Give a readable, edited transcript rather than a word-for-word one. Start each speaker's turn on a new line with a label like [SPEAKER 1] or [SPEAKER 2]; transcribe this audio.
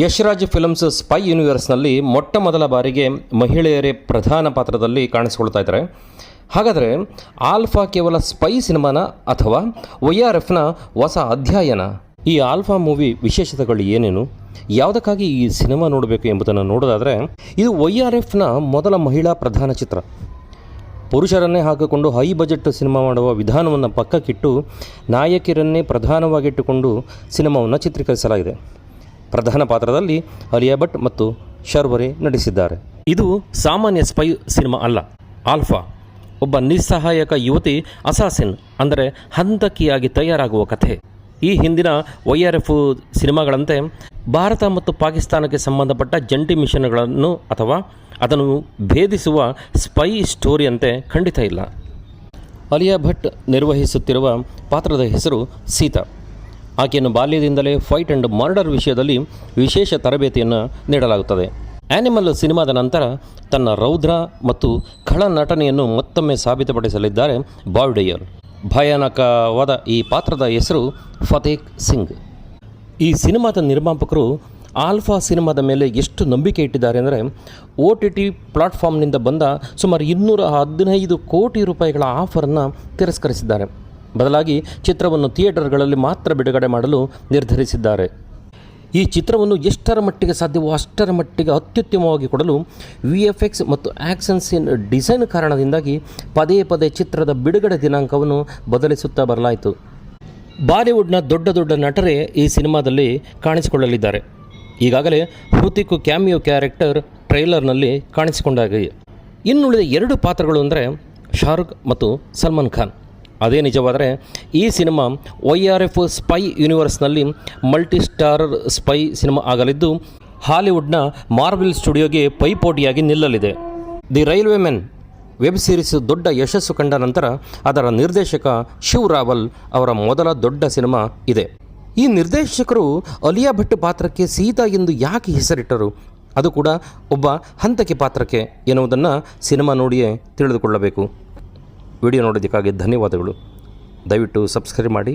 [SPEAKER 1] Yash Raj films spy ಯೂನಿವರ್ಸ್ನಲ್ಲಿ ಮೊಟ್ಟ ಮೊದಲ ಬಾರಿಗೆ ಮಹಿಳೆಯರೇ ಪ್ರಧಾನ ಪಾತ್ರದಲ್ಲಿ ಕಾಣಿಸಿಕೊಳ್ತಾ ಇದ್ದಾರೆ. ಹಾಗಾದರೆ ಆಲ್ಫಾ ಕೇವಲ ಸ್ಪೈ ಸಿನಿಮಾನ ಅಥವಾ ORFನ ಹೊಸ ಅಧ್ಯಾಯನ? ಈ ಆಲ್ಫಾ ಮೂವಿ ವಿಶೇಷತೆಗಳು ಏನೇನು, ಯಾವುದಕ್ಕಾಗಿ ಈ ಸಿನಿಮಾ ನೋಡಬೇಕು ಎಂಬುದನ್ನು ನೋಡೋದಾದರೆ, ಇದು ORFನ ಮೊದಲ ಮಹಿಳಾ ಪ್ರಧಾನ ಚಿತ್ರ. ಪುರುಷರನ್ನೇ ಹಾಕಿಕೊಂಡು ಹೈ ಬಜೆಟ್ ಸಿನಿಮಾ ಮಾಡುವ ವಿಧಾನವನ್ನು ಪಕ್ಕಕ್ಕಿಟ್ಟು ನಾಯಕಿಯರನ್ನೇ ಪ್ರಧಾನವಾಗಿಟ್ಟುಕೊಂಡು ಸಿನಿಮಾವನ್ನು ಚಿತ್ರೀಕರಿಸಲಾಗಿದೆ. ಪ್ರಧಾನ ಪಾತ್ರದಲ್ಲಿ ಆಲಿಯಾ ಭಟ್ ಮತ್ತು ಶರ್ವರಿ ನಟಿಸಿದ್ದಾರೆ. ಇದು ಸಾಮಾನ್ಯ ಸ್ಪೈ ಸಿನಿಮಾ ಅಲ್ಲ. ಆಲ್ಫಾ ಒಬ್ಬ ನಿಸ್ಸಹಾಯಕ ಯುವತಿ ಅಸಾಸಿನ್ ಅಂದರೆ ಹಂತಕಿಯಾಗಿ ತಯಾರಾಗುವ ಕಥೆ. ಈ ಹಿಂದಿನ ORF ಸಿನಿಮಾಗಳಂತೆ ಭಾರತ ಮತ್ತು ಪಾಕಿಸ್ತಾನಕ್ಕೆ ಸಂಬಂಧಪಟ್ಟ ಜಂಟಿ ಮಿಷನ್ಗಳನ್ನು ಅಥವಾ ಅದನ್ನು ಭೇದಿಸುವ ಸ್ಪೈ ಸ್ಟೋರಿಯಂತೆ ಖಂಡಿತ ಇಲ್ಲ. ಆಲಿಯಾ ಭಟ್ ನಿರ್ವಹಿಸುತ್ತಿರುವ ಪಾತ್ರದ ಹೆಸರು ಸೀತಾ. ಆಕೆಯನ್ನು ಬಾಲ್ಯದಿಂದಲೇ ಫೈಟ್ ಆ್ಯಂಡ್ ಮರ್ಡರ್ ವಿಷಯದಲ್ಲಿ ವಿಶೇಷ ತರಬೇತಿಯನ್ನು ನೀಡಲಾಗುತ್ತದೆ. ಆ್ಯನಿಮಲ್ ಸಿನಿಮಾದ ನಂತರ ತನ್ನ ರೌದ್ರ ಮತ್ತು ಖಳ ನಟನೆಯನ್ನು ಮತ್ತೊಮ್ಮೆ ಸಾಬೀತುಪಡಿಸಲಿದ್ದಾರೆ ಬಾವ್ಡೆಯರ್. ಭಯಾನಕವಾದ ಈ ಪಾತ್ರದ ಹೆಸರು ಫತೇಕ್ ಸಿಂಗ್. ಈ ಸಿನಿಮಾದ ನಿರ್ಮಾಪಕರು ಆಲ್ಫಾ ಸಿನಿಮಾದ ಮೇಲೆ ಎಷ್ಟು ನಂಬಿಕೆ ಇಟ್ಟಿದ್ದಾರೆ ಅಂದರೆ, OTT ಪ್ಲಾಟ್ಫಾರ್ಮ್ನಿಂದ ಬಂದ ಸುಮಾರು 215 ಕೋಟಿ ರೂಪಾಯಿಗಳ ಆಫರನ್ನು ತಿರಸ್ಕರಿಸಿದ್ದಾರೆ. ಬದಲಾಗಿ ಚಿತ್ರವನ್ನು ಥಿಯೇಟರ್ಗಳಲ್ಲಿ ಮಾತ್ರ ಬಿಡುಗಡೆ ಮಾಡಲು ನಿರ್ಧರಿಸಿದ್ದಾರೆ. ಈ ಚಿತ್ರವನ್ನು ಎಷ್ಟರ ಮಟ್ಟಿಗೆ ಸಾಧ್ಯವೋ ಅಷ್ಟರ ಮಟ್ಟಿಗೆ ಅತ್ಯುತ್ತಮವಾಗಿ ಕೊಡಲು VFX ಮತ್ತು ಆ್ಯಕ್ಷನ್ ಸೀನ್ ಡಿಸೈನ್ ಕಾರಣದಿಂದಾಗಿ ಪದೇ ಪದೇ ಚಿತ್ರದ ಬಿಡುಗಡೆ ದಿನಾಂಕವನ್ನು ಬದಲಿಸುತ್ತಾ ಬರಲಾಯಿತು. ಬಾಲಿವುಡ್ನ ದೊಡ್ಡ ದೊಡ್ಡ ನಟರೇ ಈ ಸಿನಿಮಾದಲ್ಲಿ ಕಾಣಿಸಿಕೊಳ್ಳಲಿದ್ದಾರೆ. ಈಗಾಗಲೇ ಹೃತಿಕ್ ಕ್ಯಾಮಿಯೋ ಕ್ಯಾರೆಕ್ಟರ್ ಟ್ರೈಲರ್ನಲ್ಲಿ ಕಾಣಿಸಿಕೊಂಡಾಗಿದೆ. ಇನ್ನುಳಿದ 2 ಪಾತ್ರಗಳು ಅಂದರೆ ಶಾರುಖ್ ಮತ್ತು ಸಲ್ಮಾನ್ ಖಾನ್. ಅದೇ ನಿಜವಾದರೆ ಈ ಸಿನಿಮಾ ORF ಸ್ಪೈ ಯೂನಿವರ್ಸ್ನಲ್ಲಿ ಮಲ್ಟಿ ಸ್ಟಾರರ್ ಸ್ಪೈ ಸಿನಿಮಾ ಆಗಲಿದ್ದು, ಹಾಲಿವುಡ್ನ ಮಾರ್ವೆಲ್ ಸ್ಟುಡಿಯೋಗೆ ಪೈಪೋಟಿಯಾಗಿ ನಿಲ್ಲಲಿದೆ. The Railway Men web series ದೊಡ್ಡ ಯಶಸ್ಸು ಕಂಡ ನಂತರ ಅದರ ನಿರ್ದೇಶಕ ಶಿವ್ ರಾವಲ್ ಅವರ ಮೊದಲ ದೊಡ್ಡ ಸಿನಿಮಾ ಇದೆ. ಈ ನಿರ್ದೇಶಕರು ಆಲಿಯಾ ಭಟ್ ಪಾತ್ರಕ್ಕೆ ಸೀತಾ ಎಂದು ಯಾಕೆ ಹೆಸರಿಟ್ಟರು, ಅದು ಕೂಡ ಒಬ್ಬ ಹಂತಕಿ ಪಾತ್ರಕ್ಕೆ ಎನ್ನುವುದನ್ನು ಸಿನಿಮಾ ನೋಡಿಯೇ ತಿಳಿದುಕೊಳ್ಳಬೇಕು. ವಿಡಿಯೋ ನೋಡೋದಕ್ಕಾಗಿ ಧನ್ಯವಾದಗಳು. ದಯವಿಟ್ಟು ಸಬ್ಸ್ಕ್ರೈಬ್ ಮಾಡಿ.